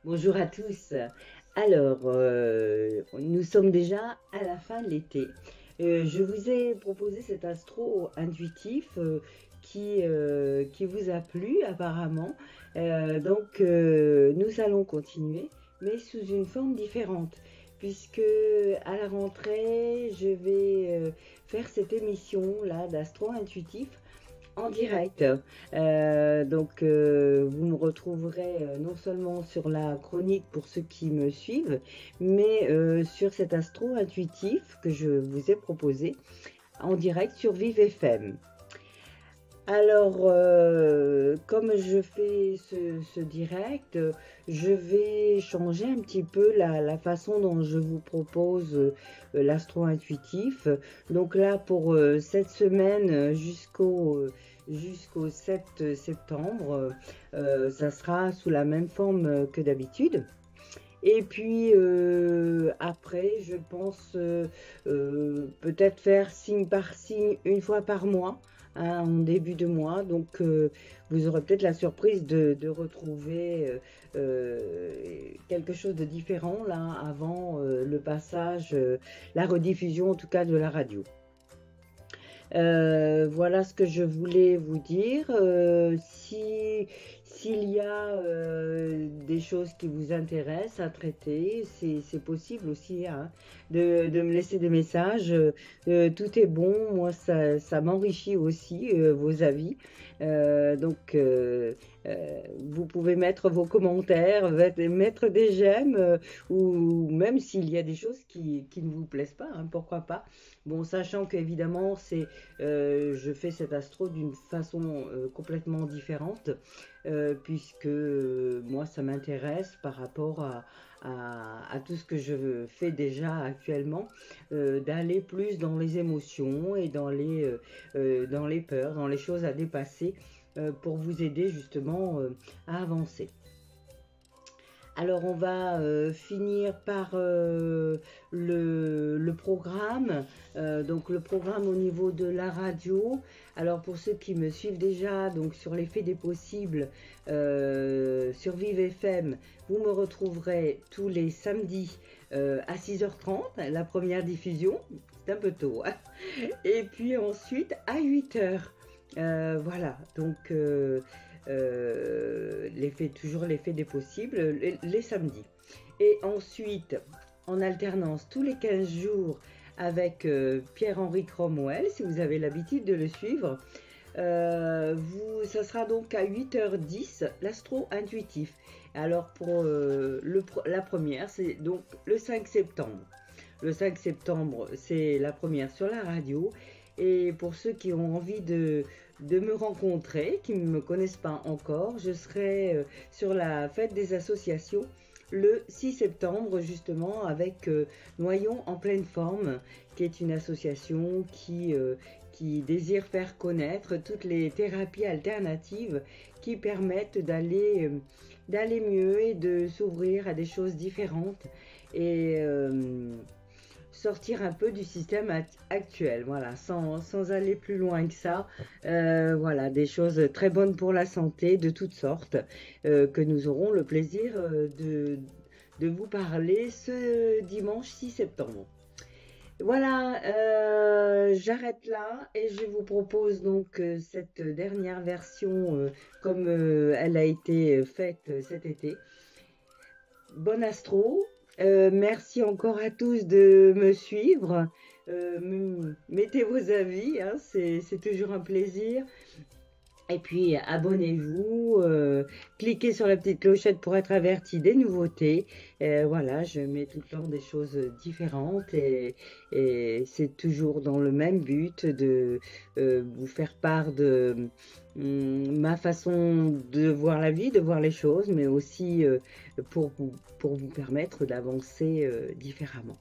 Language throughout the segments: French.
Bonjour à tous. Alors, nous sommes déjà à la fin de l'été. Je vous ai proposé cet astro intuitif qui vous a plu apparemment. Nous allons continuer, mais sous une forme différente, puisque à la rentrée, je vais faire cette émission-là d'astro intuitif en direct. Vous me retrouverez non seulement sur la chronique pour ceux qui me suivent, mais sur cet astro intuitif que je vous ai proposé en direct sur Vive FM. Alors, comme je fais ce direct, je vais changer un petit peu la façon dont je vous propose l'astro-intuitif. Donc là, pour cette semaine jusqu'au 7 septembre, ça sera sous la même forme que d'habitude. Et puis après, je pense peut-être faire signe par signe une fois par mois, hein, en début de mois. Donc vous aurez peut-être la surprise de retrouver quelque chose de différent là avant le passage, la rediffusion en tout cas de la radio. Voilà ce que je voulais vous dire. S'il y a des choses qui vous intéressent à traiter, c'est possible aussi, hein, de me laisser des messages. Tout est bon. Moi, ça m'enrichit aussi, vos avis. Vous pouvez mettre vos commentaires, mettre des j'aime, ou même s'il y a des choses qui ne vous plaisent pas, hein, pourquoi pas. Bon, sachant qu'évidemment, je fais cet astro d'une façon complètement différente, puisque moi, ça m'intéresse par rapport à tout ce que je fais déjà actuellement, d'aller plus dans les émotions et dans les peurs, dans les choses à dépasser, pour vous aider justement à avancer. Alors on va finir par le programme, donc le programme au niveau de la radio. Alors pour ceux qui me suivent déjà, donc sur l'effet des possibles, sur Vive FM, vous me retrouverez tous les samedis à 6h30, la première diffusion, c'est un peu tôt, hein. Et puis ensuite à 8h. Voilà, donc toujours l'effet des possibles, les samedis. Et ensuite, en alternance tous les 15 jours avec Pierre-Henri Cromwell, si vous avez l'habitude de le suivre. Ça sera donc à 8h10, l'astro intuitif. Alors pour la première, c'est donc le 5 septembre. Le 5 septembre, c'est la première sur la radio. Et pour ceux qui ont envie de me rencontrer, qui ne me connaissent pas encore, je serai sur la fête des associations le 6 septembre, justement, avec Noyon en pleine forme, qui est une association qui désire faire connaître toutes les thérapies alternatives qui permettent d'aller mieux et de s'ouvrir à des choses différentes. Et sortir un peu du système actuel, voilà, sans aller plus loin que ça. Voilà, des choses très bonnes pour la santé, de toutes sortes, que nous aurons le plaisir de vous parler ce dimanche 6 septembre. Voilà, j'arrête là et je vous propose donc cette dernière version comme elle a été faite cet été. Bon astro. Merci encore à tous de me suivre. Mettez vos avis, hein, c'est toujours un plaisir. Et puis abonnez-vous, cliquez sur la petite clochette pour être averti des nouveautés. Voilà, je mets tout le temps des choses différentes et c'est toujours dans le même but de vous faire part de ma façon de voir la vie, de voir les choses, mais aussi pour vous permettre d'avancer différemment.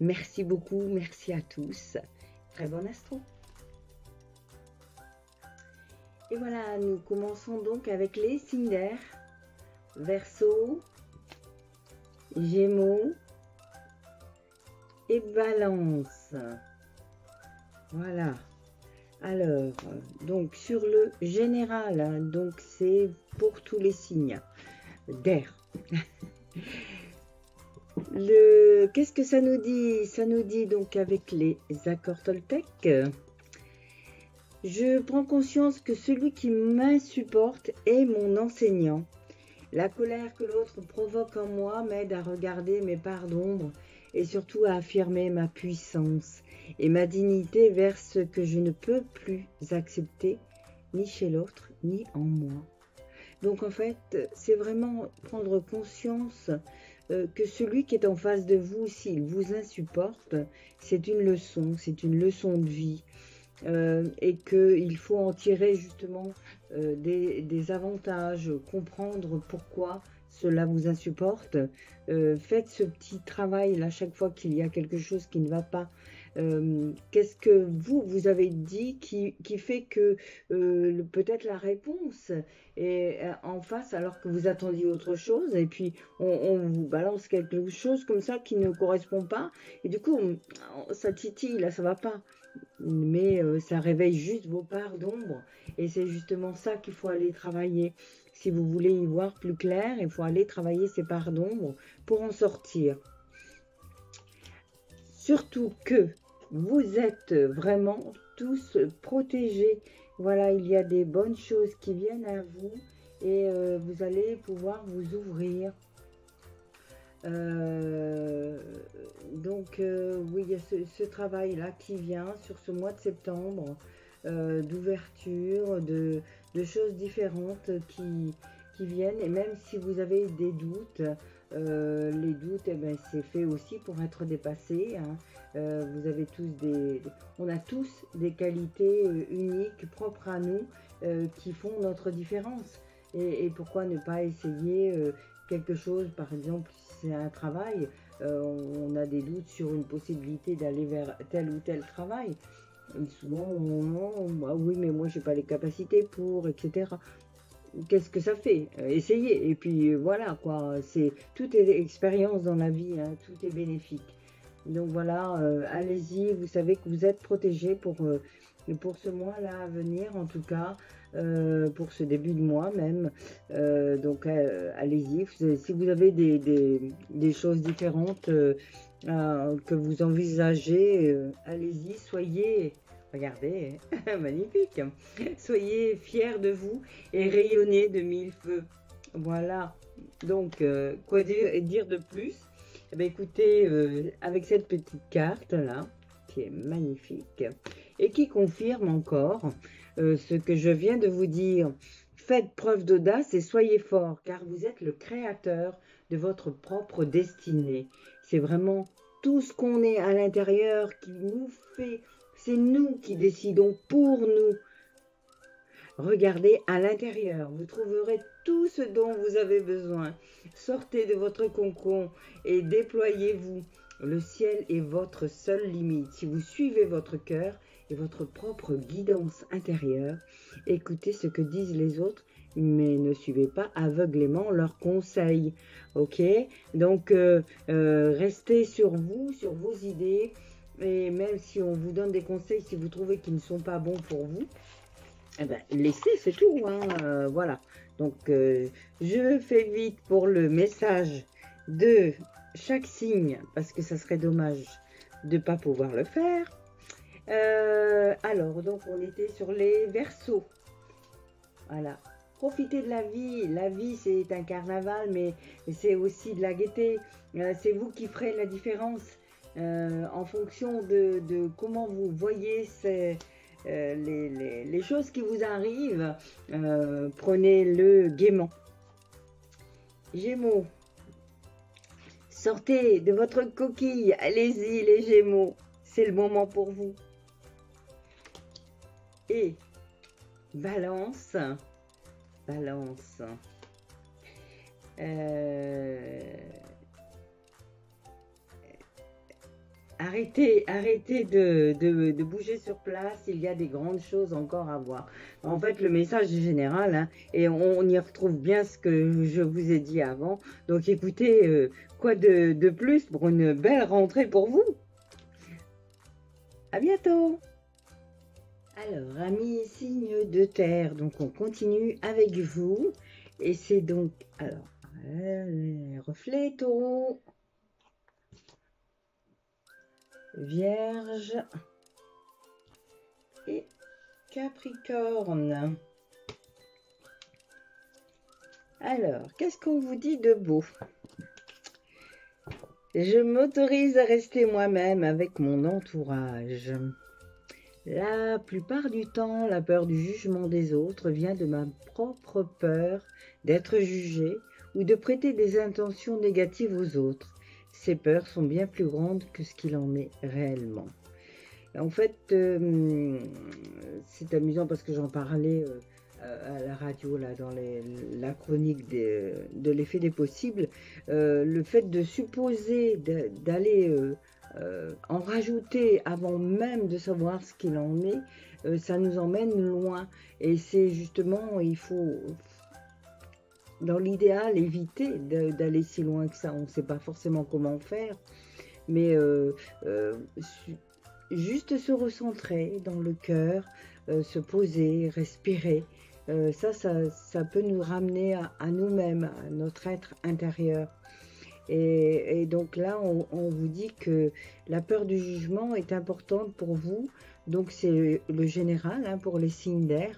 Merci beaucoup, merci à tous. Très bon astro. Et voilà, nous commençons donc avec les signes d'air. Verseau, Gémeaux et Balance. Voilà. Alors, donc sur le général, hein, donc c'est pour tous les signes d'air. Qu'est-ce que ça nous dit? Ça nous dit donc avec les accords Toltec. Je prends conscience que celui qui m'insupporte est mon enseignant. La colère que l'autre provoque en moi m'aide à regarder mes parts d'ombre et surtout à affirmer ma puissance et ma dignité vers ce que je ne peux plus accepter, ni chez l'autre, ni en moi. Donc en fait, c'est vraiment prendre conscience que celui qui est en face de vous, s'il vous insupporte, c'est une leçon de vie. Et qu'il faut en tirer justement des avantages, comprendre pourquoi cela vous insupporte. Faites ce petit travail là chaque fois qu'il y a quelque chose qui ne va pas. Qu'est-ce que vous avez dit qui fait que peut-être la réponse est en face alors que vous attendiez autre chose et puis on vous balance quelque chose comme ça qui ne correspond pas et du coup ça titille, là ça va pas. Mais ça réveille juste vos parts d'ombre et c'est justement ça qu'il faut aller travailler. Si vous voulez y voir plus clair, il faut aller travailler ces parts d'ombre pour en sortir. Surtout que vous êtes vraiment tous protégés. Voilà, il y a des bonnes choses qui viennent à vous et vous allez pouvoir vous ouvrir. Donc oui, il y a ce travail-là qui vient sur ce mois de septembre, d'ouverture, de choses différentes qui viennent. Et même si vous avez des doutes, les doutes, eh ben, c'est fait aussi pour être dépassé, hein. Vous avez on a tous des qualités uniques, propres à nous, qui font notre différence. Et pourquoi ne pas essayer quelque chose, par exemple, si c'est un travail, on a des doutes sur une possibilité d'aller vers tel ou tel travail. Et souvent, ah oui, mais moi, j'ai pas les capacités pour, etc. Qu'est-ce que ça fait? Essayez. Et puis voilà, quoi. Tout est expérience dans la vie, hein, tout est bénéfique. Donc voilà, allez-y, vous savez que vous êtes protégés pour ce mois-là à venir, en tout cas, pour ce début de mois même. Donc allez-y, si vous avez des choses différentes que vous envisagez, allez-y, soyez, regardez, magnifique, soyez fiers de vous et rayonnez de mille feux. Voilà, donc quoi dire de plus? Eh bien, écoutez, avec cette petite carte-là, qui est magnifique, et qui confirme encore ce que je viens de vous dire, faites preuve d'audace et soyez forts, car vous êtes le créateur de votre propre destinée. C'est vraiment tout ce qu'on est à l'intérieur qui nous fait, c'est nous qui décidons pour nous. Regardez à l'intérieur, vous trouverez tout ce dont vous avez besoin. Sortez de votre cocon et déployez-vous. Le ciel est votre seule limite. Si vous suivez votre cœur et votre propre guidance intérieure, écoutez ce que disent les autres, mais ne suivez pas aveuglément leurs conseils. Ok? Donc, restez sur vous, sur vos idées. Et même si on vous donne des conseils, si vous trouvez qu'ils ne sont pas bons pour vous, eh ben, laissez, c'est tout, hein, voilà. Donc, je fais vite pour le message de chaque signe, parce que ça serait dommage de ne pas pouvoir le faire. Alors, donc, on était sur les Verseaux. Voilà. Profitez de la vie. La vie, c'est un carnaval, mais c'est aussi de la gaieté. C'est vous qui ferez la différence en fonction de comment vous voyez les choses qui vous arrivent, prenez-le gaiement. Gémeaux, sortez de votre coquille, allez-y les Gémeaux, c'est le moment pour vous. Et Balance, arrêtez de bouger sur place, il y a des grandes choses encore à voir. En fait, le message est général, hein, et on y retrouve bien ce que je vous ai dit avant. Donc écoutez, quoi de plus pour une belle rentrée pour vous? À bientôt! Alors, amis signes de terre, donc on continue avec vous. Et c'est donc, alors, Reflet, taureau, vierge et capricorne. Alors, qu'est-ce qu'on vous dit de beau? Je m'autorise à rester moi-même avec mon entourage. La plupart du temps, la peur du jugement des autres vient de ma propre peur d'être jugé ou de prêter des intentions négatives aux autres. Ces peurs sont bien plus grandes que ce qu'il en est réellement. En fait, c'est amusant parce que j'en parlais à la radio, là, dans la chronique de l'effet des possibles. Le fait de supposer d'aller en rajouter avant même de savoir ce qu'il en est, ça nous emmène loin. Et c'est justement, il faut, dans l'idéal, éviter d'aller si loin que ça. On ne sait pas forcément comment faire, mais juste se recentrer dans le cœur, se poser, respirer. Ça peut nous ramener à nous-mêmes, à notre être intérieur. Et donc là, on vous dit que la peur du jugement est importante pour vous. Donc c'est le général, hein, pour les signes d'air.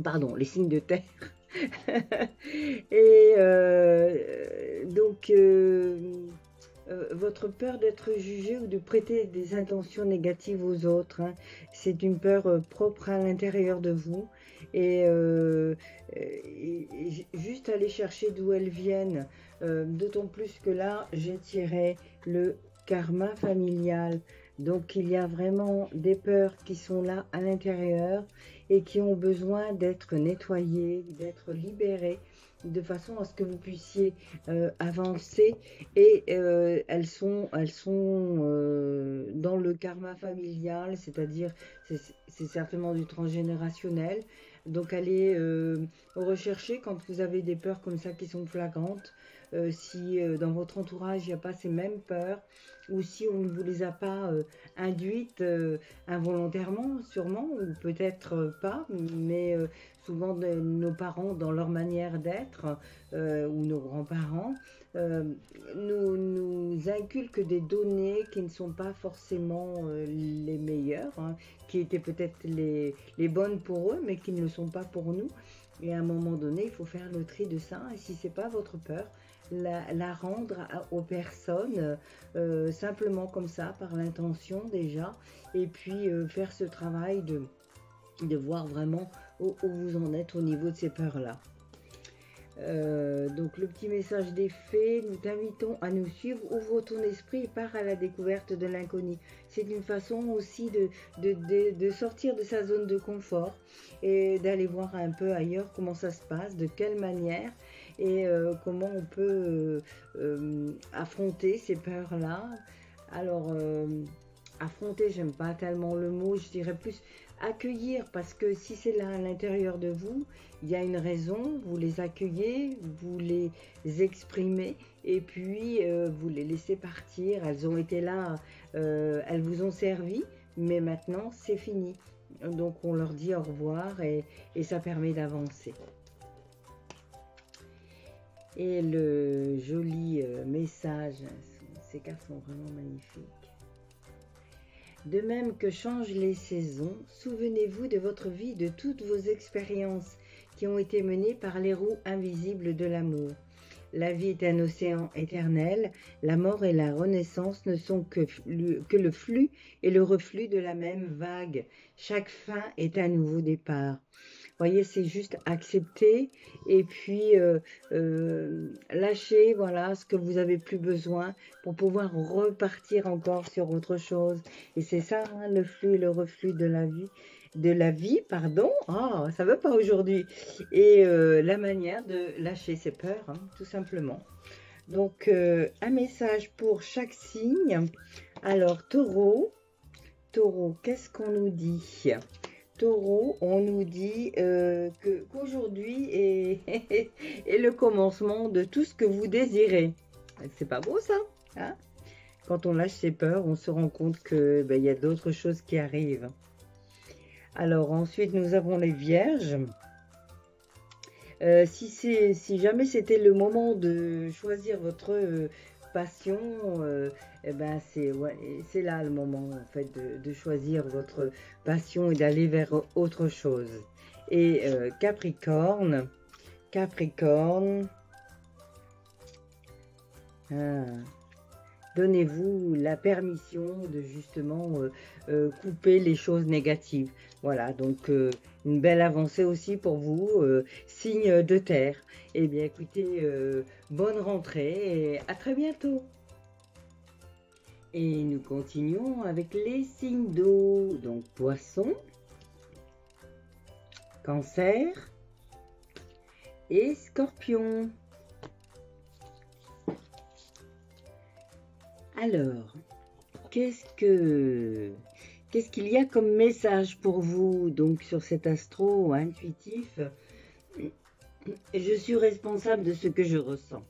Pardon, les signes de terre. Et donc, votre peur d'être jugé ou de prêter des intentions négatives aux autres, hein, c'est une peur propre à l'intérieur de vous. Et, juste aller chercher d'où elles viennent, d'autant plus que là, j'ai tiré le karma familial. Donc, il y a vraiment des peurs qui sont là à l'intérieur et qui ont besoin d'être nettoyées, d'être libérées, de façon à ce que vous puissiez avancer. Et elles sont dans le karma familial, c'est-à-dire c'est certainement du transgénérationnel. Donc allez rechercher quand vous avez des peurs comme ça qui sont flagrantes, si dans votre entourage il n'y a pas ces mêmes peurs, ou si on ne vous les a pas induites involontairement sûrement, ou peut-être pas, mais souvent nos parents dans leur manière d'être, ou nos grands-parents, nous inculquent des données qui ne sont pas forcément les meilleures, hein, qui étaient peut-être les bonnes pour eux, mais qui ne le sont pas pour nous. Et à un moment donné, il faut faire le tri de ça. Et si ce n'est pas votre peur, la rendre aux personnes, simplement comme ça, par l'intention déjà. Et puis faire ce travail de voir vraiment où vous en êtes au niveau de ces peurs-là. Donc le petit message des fées, nous t'invitons à nous suivre, ouvre ton esprit et pars à la découverte de l'inconnu. C'est une façon aussi de sortir de sa zone de confort et d'aller voir un peu ailleurs comment ça se passe, de quelle manière et comment on peut affronter ces peurs-là. Alors, affronter, j'aime pas tellement le mot, je dirais plus accueillir, parce que si c'est là à l'intérieur de vous, il y a une raison, vous les accueillez, vous les exprimez et puis vous les laissez partir. Elles ont été là, elles vous ont servi, mais maintenant c'est fini. Donc on leur dit au revoir et ça permet d'avancer. Et le joli message, ces cartes sont vraiment magnifiques. De même que changent les saisons, souvenez-vous de votre vie, de toutes vos expériences qui ont été menées par les roues invisibles de l'amour. La vie est un océan éternel, la mort et la renaissance ne sont que le flux et le reflux de la même vague. Chaque fin est un nouveau départ. Voyez, c'est juste accepter et puis lâcher, voilà, ce que vous avez plus besoin pour pouvoir repartir encore sur autre chose. Et c'est ça, hein, le flux et le reflux de la vie, pardon. Ah, ça va pas aujourd'hui. Et la manière de lâcher ses peurs, hein, tout simplement. Donc, un message pour chaque signe. Alors, Taureau, qu'est-ce qu'on nous dit ? Taureau, on nous dit qu'aujourd'hui est le commencement de tout ce que vous désirez. C'est pas beau ça, hein? Quand on lâche ses peurs, on se rend compte que y a d'autres choses qui arrivent. Alors ensuite, nous avons les vierges. Si jamais c'était le moment de choisir votre passion, eh ben c'est ouais, c'est là le moment en fait de choisir votre passion et d'aller vers autre chose. Et Capricorne, Capricorne, ah, donnez-vous la permission de justement couper les choses négatives. Voilà, donc une belle avancée aussi pour vous, signe de terre. Eh bien écoutez, bonne rentrée et à très bientôt. Et nous continuons avec les signes d'eau. Donc poisson, cancer et scorpion. Alors, qu'est-ce qu'il y a comme message pour vous donc sur cet astro intuitif? Je suis responsable de ce que je ressens.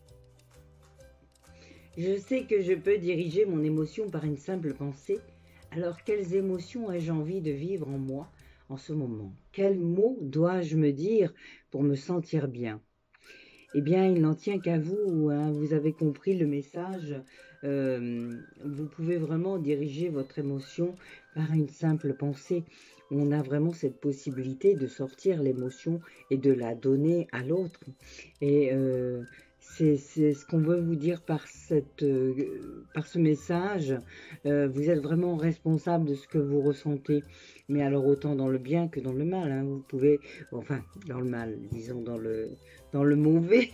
Je sais que je peux diriger mon émotion par une simple pensée. Alors, quelles émotions ai-je envie de vivre en moi en ce moment? Quels mots dois-je me dire pour me sentir bien? Eh bien, il n'en tient qu'à vous, hein. Vous avez compris le message. Vous pouvez vraiment diriger votre émotion par une simple pensée. On a vraiment cette possibilité de sortir l'émotion et de la donner à l'autre. Et c'est ce qu'on veut vous dire par ce message. Vous êtes vraiment responsable de ce que vous ressentez. Mais alors autant dans le bien que dans le mal, hein. Vous pouvez, enfin dans le mal, disons dans le mauvais,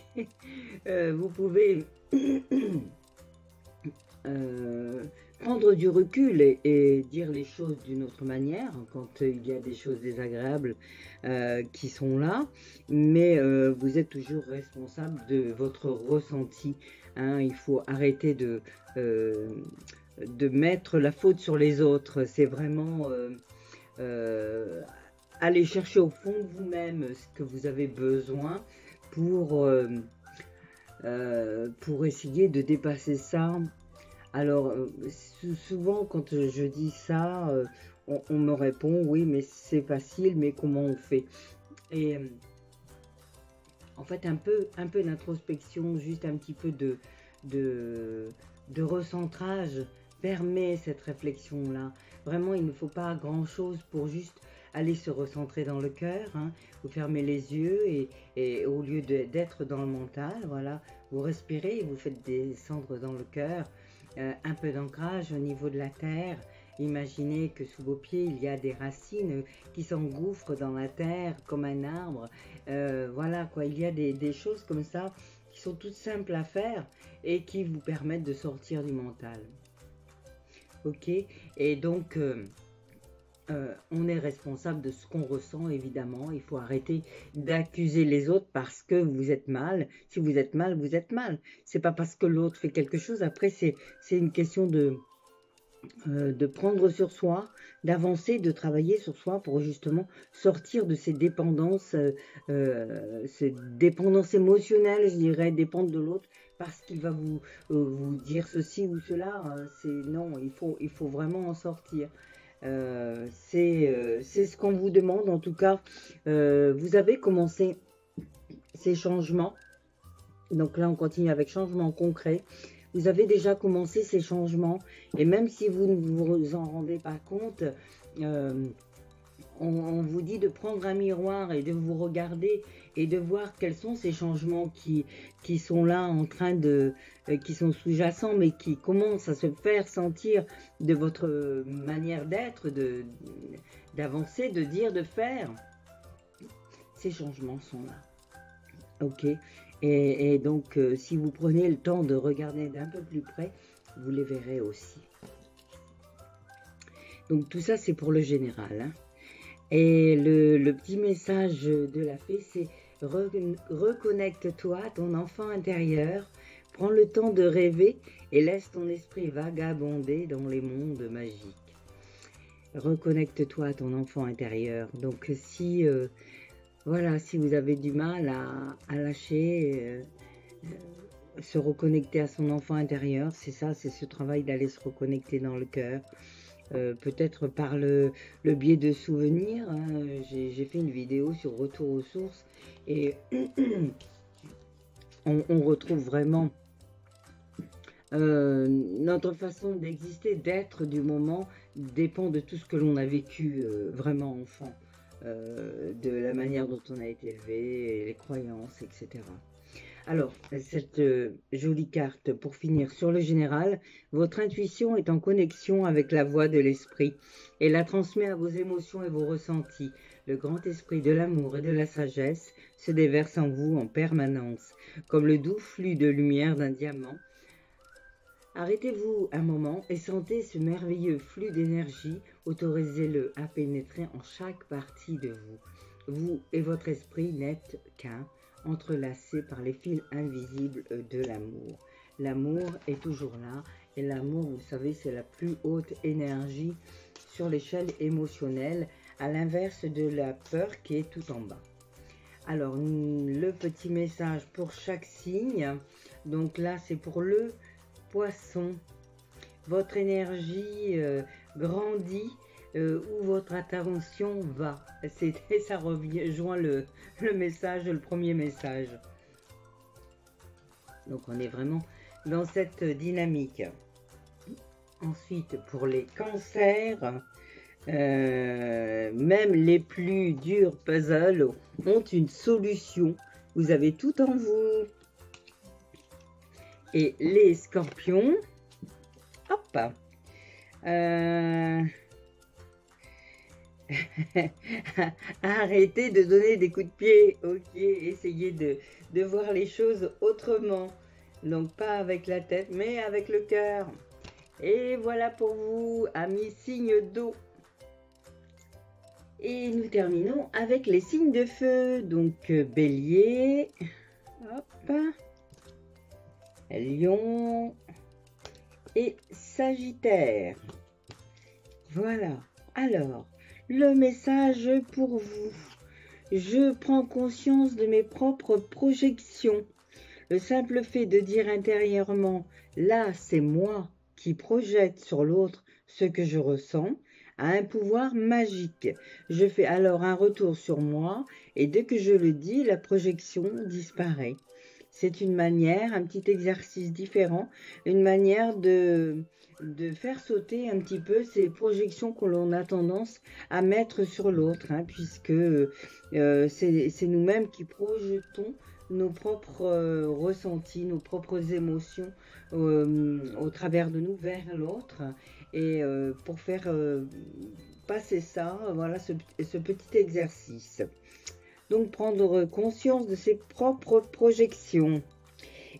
vous pouvez prendre du recul et dire les choses d'une autre manière quand il y a des choses désagréables qui sont là, mais vous êtes toujours responsable de votre ressenti, hein. Il faut arrêter de mettre la faute sur les autres. C'est vraiment aller chercher au fond de vous-même ce que vous avez besoin pour essayer de dépasser ça. Alors, souvent, quand je dis ça, on me répond, oui, mais c'est facile, mais comment on fait? Et en fait, un peu d'introspection, juste un petit peu de recentrage permet cette réflexion-là. Vraiment, il ne faut pas grand-chose pour juste aller se recentrer dans le cœur, hein. Vous fermez les yeux et au lieu d'être dans le mental, voilà, vous respirez et vous faites descendre dans le cœur un peu d'ancrage au niveau de la terre. Imaginez que sous vos pieds, il y a des racines qui s'engouffrent dans la terre comme un arbre. Voilà quoi, il y a des choses comme ça qui sont toutes simples à faire et qui vous permettent de sortir du mental. Ok, et donc on est responsable de ce qu'on ressent, évidemment. Il faut arrêter d'accuser les autres parce que vous êtes mal. Si vous êtes mal, vous êtes mal. C'est pas parce que l'autre fait quelque chose. Après, c'est une question de prendre sur soi, d'avancer, de travailler sur soi pour justement sortir de ces dépendances émotionnelles, je dirais, dépendre de l'autre parce qu'il va vous dire ceci ou cela. Non, il faut vraiment en sortir. C'est ce qu'on vous demande en tout cas. Vous avez commencé ces changements. Donc là, on continue avec changement concret. Vous avez déjà commencé ces changements et même si vous ne vous en rendez pas compte, on vous dit de prendre un miroir et de vous regarder et de voir quels sont ces changements qui sont là en train qui sont sous-jacents mais qui commencent à se faire sentir de votre manière d'être, d'avancer, de dire, de faire. Ces changements sont là. Ok, et donc si vous prenez le temps de regarder d'un peu plus près, vous les verrez aussi. Donc tout ça c'est pour le général, hein. Et le petit message de la fée c'est reconnecte-toi à ton enfant intérieur, prends le temps de rêver et laisse ton esprit vagabonder dans les mondes magiques. Reconnecte-toi à ton enfant intérieur. Donc si voilà, si vous avez du mal à lâcher, se reconnecter à son enfant intérieur, c'est ça, c'est ce travail d'aller se reconnecter dans le cœur. peut-être par le biais de souvenirs, hein. J'ai fait une vidéo sur Retour aux sources et on retrouve vraiment notre façon d'exister, d'être du moment, dépend de tout ce que l'on a vécu vraiment enfant, de la manière dont on a été élevé, les croyances, etc. Alors, cette jolie carte, pour finir sur le général, votre intuition est en connexion avec la voix de l'esprit et la transmet à vos émotions et vos ressentis. Le grand esprit de l'amour et de la sagesse se déverse en vous en permanence, comme le doux flux de lumière d'un diamant. Arrêtez-vous un moment et sentez ce merveilleux flux d'énergie, autorisez-le à pénétrer en chaque partie de vous. Vous et votre esprit n'êtes qu'un, entrelacés par les fils invisibles de l'amour. L'amour est toujours là, et l'amour, vous savez, c'est la plus haute énergie sur l'échelle émotionnelle, à l'inverse de la peur qui est tout en bas. Alors, le petit message pour chaque signe, donc là, c'est pour le Poisson. Votre énergie grandit où votre attention va. Ça rejoint le message, le premier message. Donc on est vraiment dans cette dynamique. Ensuite, pour les cancers, même les plus durs puzzles ont une solution. Vous avez tout en vous. Et les scorpions, hop, arrêtez de donner des coups de pied, ok, essayez de voir les choses autrement, donc pas avec la tête, mais avec le cœur. Et voilà pour vous, amis signes d'eau. Et nous terminons avec les signes de feu, donc bélier, hop, Lion et Sagittaire. Voilà. Alors, le message pour vous. Je prends conscience de mes propres projections. Le simple fait de dire intérieurement « là, c'est moi qui projette sur l'autre ce que je ressens » a un pouvoir magique. Je fais alors un retour sur moi et dès que je le dis, la projection disparaît. C'est une manière, un petit exercice différent, une manière de faire sauter un petit peu ces projections que l'on a tendance à mettre sur l'autre, hein, puisque c'est nous-mêmes qui projetons nos propres ressentis, nos propres émotions au travers de nous vers l'autre. Et pour faire passer ça, voilà ce petit exercice. Donc prendre conscience de ses propres projections.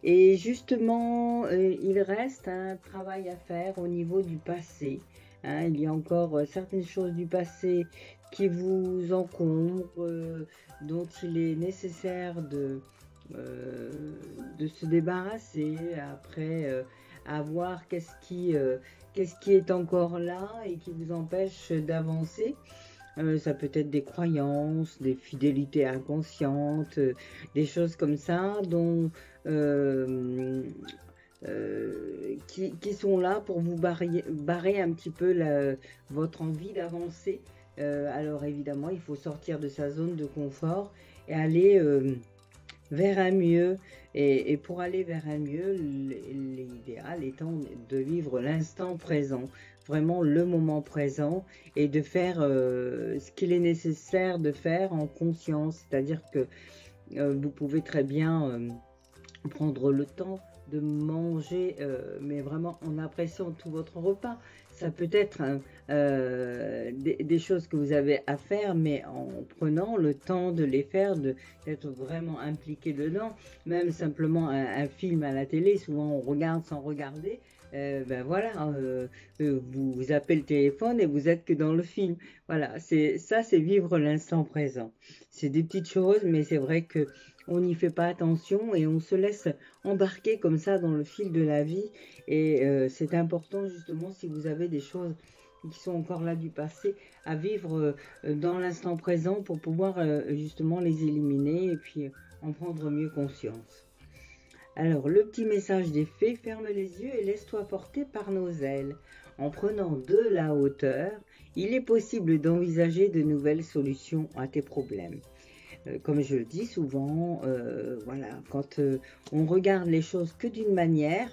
Et justement, il reste un travail à faire au niveau du passé. Hein, il y a encore certaines choses du passé qui vous encombrent, dont il est nécessaire de se débarrasser après à voir qu'est-ce qui est encore là et qui vous empêche d'avancer. Ça peut être des croyances, des fidélités inconscientes, des choses comme ça dont, qui sont là pour vous barrer un petit peu votre envie d'avancer. Alors évidemment, il faut sortir de sa zone de confort et aller vers un mieux. Et pour aller vers un mieux, l'idéal étant de vivre l'instant présent, vraiment le moment présent, et de faire ce qu'il est nécessaire de faire en conscience. C'est-à-dire que vous pouvez très bien prendre le temps de manger, mais vraiment en appréciant tout votre repas. Ça peut être des choses que vous avez à faire, mais en prenant le temps de les faire, d'être vraiment impliqué dedans. Même simplement un film à la télé, souvent on regarde sans regarder. Ben voilà, vous appelez le téléphone et vous êtes que dans le film. Voilà, c'est vivre l'instant présent. C'est des petites choses, mais c'est vrai que on n'y fait pas attention et on se laisse embarquer comme ça dans le fil de la vie. Et c'est important justement, si vous avez des choses qui sont encore là du passé, à vivre dans l'instant présent pour pouvoir justement les éliminer et puis en prendre mieux conscience. Alors, le petit message des fées, ferme les yeux et laisse-toi porter par nos ailes. en prenant de la hauteur, il est possible d'envisager de nouvelles solutions à tes problèmes. Comme je le dis souvent, voilà, quand on regarde les choses que d'une manière,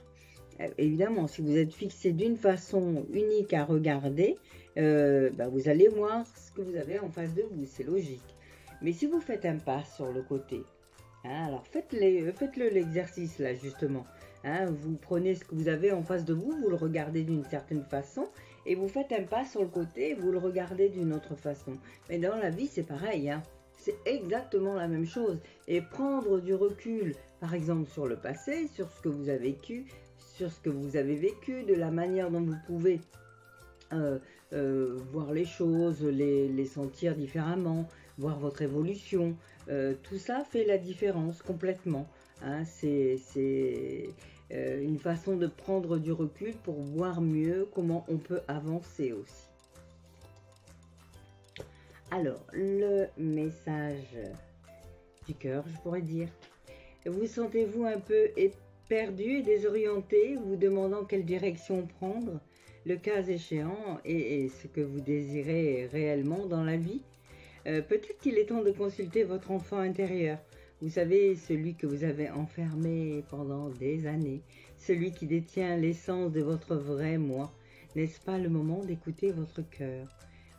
évidemment, si vous êtes fixé d'une façon unique à regarder, vous allez voir ce que vous avez en face de vous, c'est logique. Mais si vous faites un pas sur le côté, hein, alors faites-le l'exercice là justement. Hein, vous prenez ce que vous avez en face de vous, vous le regardez d'une certaine façon, et vous faites un pas sur le côté, et vous le regardez d'une autre façon. Mais dans la vie, c'est pareil, hein. C'est exactement la même chose. Et prendre du recul, par exemple sur le passé, sur ce que vous avez vécu, de la manière dont vous pouvez voir les choses, les sentir différemment, voir votre évolution. Tout ça fait la différence complètement. Hein. C'est une façon de prendre du recul pour voir mieux comment on peut avancer aussi. Alors, le message du cœur, je pourrais dire. Vous sentez-vous un peu perdu et désorienté, vous demandant quelle direction prendre, le cas échéant, et ce que vous désirez réellement dans la vie? Peut-être qu'il est temps de consulter votre enfant intérieur. Vous savez, celui que vous avez enfermé pendant des années, celui qui détient l'essence de votre vrai moi. N'est-ce pas le moment d'écouter votre cœur?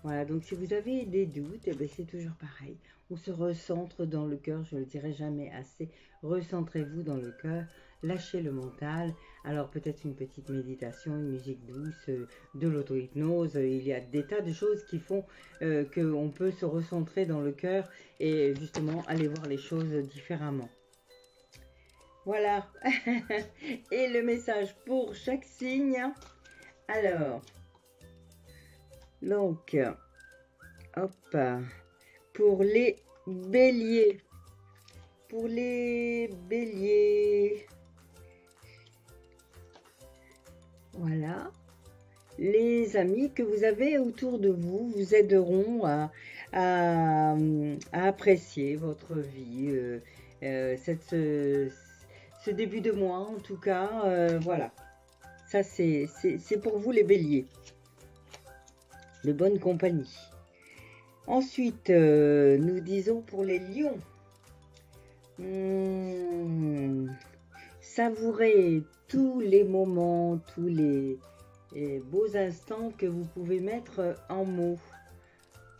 Voilà, donc si vous avez des doutes, c'est toujours pareil. On se recentre dans le cœur, je ne le dirai jamais assez. Recentrez-vous dans le cœur, lâchez le mental. Alors peut-être une petite méditation, une musique douce, de l'auto-hypnose. Il y a des tas de choses qui font qu'on peut se recentrer dans le cœur et justement aller voir les choses différemment. Voilà. Et le message pour chaque signe. Alors... Donc, hop, pour les béliers, voilà, les amis que vous avez autour de vous vous aideront à apprécier votre vie, ce début de mois en tout cas, voilà, ça c'est pour vous les béliers. De bonne compagnie. Ensuite, nous disons pour les lions, savourez tous les moments, tous les beaux instants que vous pouvez mettre en mots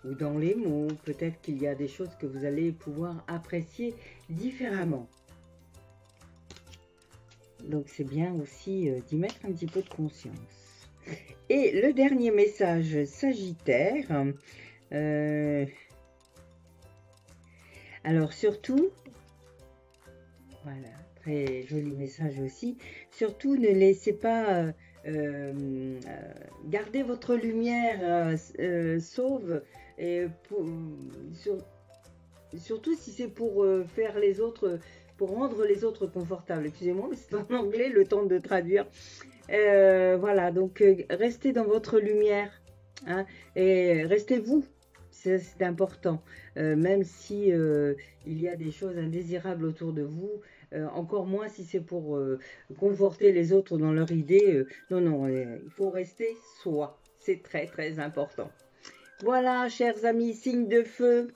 ou dans les mots. Peut-être qu'il y a des choses que vous allez pouvoir apprécier différemment. Donc c'est bien aussi d'y mettre un petit peu de conscience. Et le dernier message Sagittaire, alors surtout, voilà, très joli message aussi, surtout ne laissez pas, gardez votre lumière sauve, et surtout si c'est pour faire les autres, pour rendre les autres confortables. Excusez-moi, mais c'est en anglais, le temps de traduire. Voilà, donc restez dans votre lumière, hein, et restez vous, c'est important, même si il y a des choses indésirables autour de vous, encore moins si c'est pour conforter les autres dans leur idée, non, il faut rester soi, c'est très très important. Voilà, chers amis, signe de feu,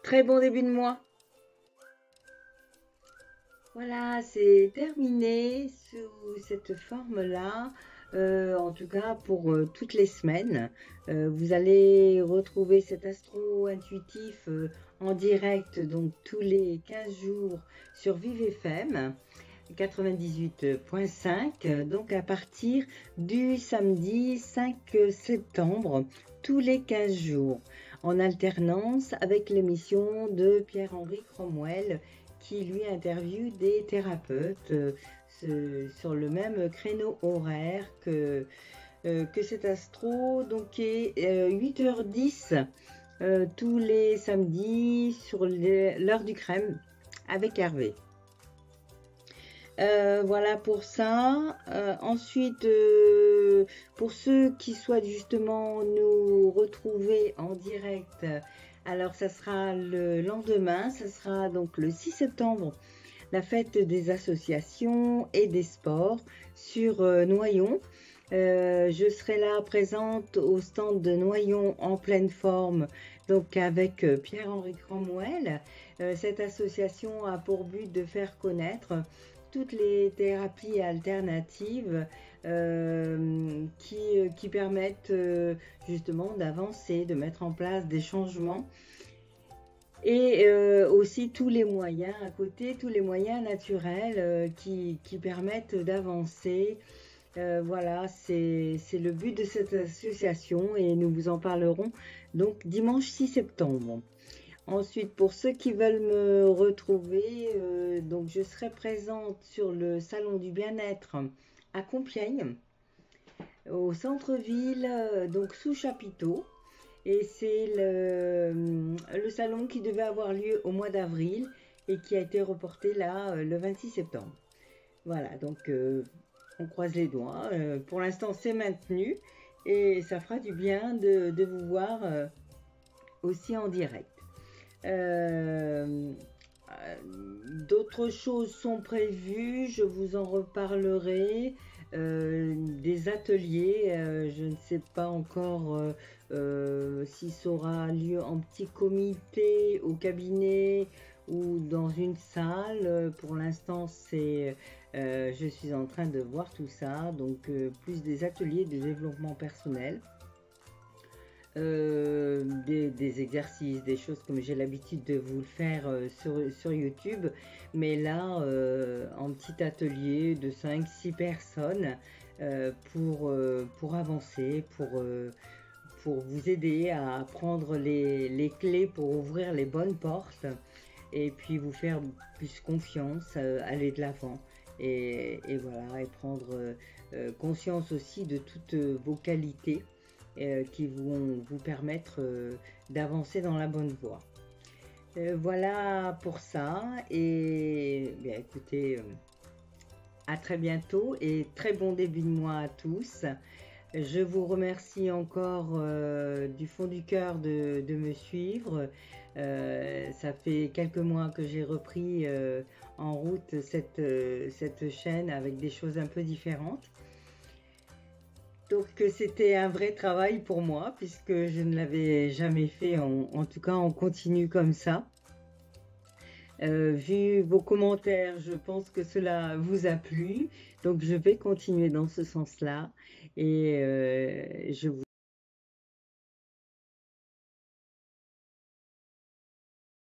très bon début de mois. Voilà, c'est terminé sous cette forme-là, en tout cas pour toutes les semaines. Vous allez retrouver cet astro intuitif en direct, donc tous les 15 jours sur Vive FM 98.5, donc à partir du samedi 5 septembre, tous les 15 jours, en alternance avec l'émission de Pierre-Henri Cromwell, qui lui interviewe des thérapeutes sur le même créneau horaire que cet astro, donc qui est 8h10 tous les samedis sur l'heure du crème avec Hervé. Voilà pour ça. Ensuite, pour ceux qui souhaitent justement nous retrouver en direct, alors ça sera le lendemain, ça sera donc le 6 septembre, la fête des associations et des sports sur Noyon. Je serai là présente au stand de Noyon en pleine forme, donc avec Pierre-Henri Cromwell. Cette association a pour but de faire connaître toutes les thérapies alternatives qui permettent justement d'avancer, de mettre en place des changements. Et aussi tous les moyens à côté, tous les moyens naturels qui permettent d'avancer. Voilà, c'est le but de cette association et nous vous en parlerons donc dimanche 6 septembre. Ensuite, pour ceux qui veulent me retrouver, donc je serai présente sur le salon du bien-être à Compiègne, au centre-ville, donc sous chapiteau. Et c'est le salon qui devait avoir lieu au mois d'avril et qui a été reporté là le 26 septembre. Voilà, donc on croise les doigts. Pour l'instant, c'est maintenu et ça fera du bien de vous voir aussi en direct. D'autres choses sont prévues, je vous en reparlerai. Des ateliers, je ne sais pas encore si ça aura lieu en petit comité, au cabinet ou dans une salle. Pour l'instant, je suis en train de voir tout ça, donc plus des ateliers de développement personnel. Des exercices, des choses comme j'ai l'habitude de vous le faire sur YouTube, mais là en petit atelier de 5-6 personnes pour avancer, pour vous aider à prendre les clés pour ouvrir les bonnes portes et puis vous faire plus confiance, aller de l'avant et voilà, et prendre conscience aussi de toutes vos qualités qui vont vous permettre d'avancer dans la bonne voie. Voilà pour ça et bien écoutez, à très bientôt et très bon début de mois à tous. Je vous remercie encore du fond du cœur de me suivre. Ça fait quelques mois que j'ai repris en route cette chaîne avec des choses un peu différentes. Donc c'était un vrai travail pour moi puisque je ne l'avais jamais fait, en tout cas en continu comme ça. Vu vos commentaires, je pense que cela vous a plu. Donc je vais continuer dans ce sens-là et je vous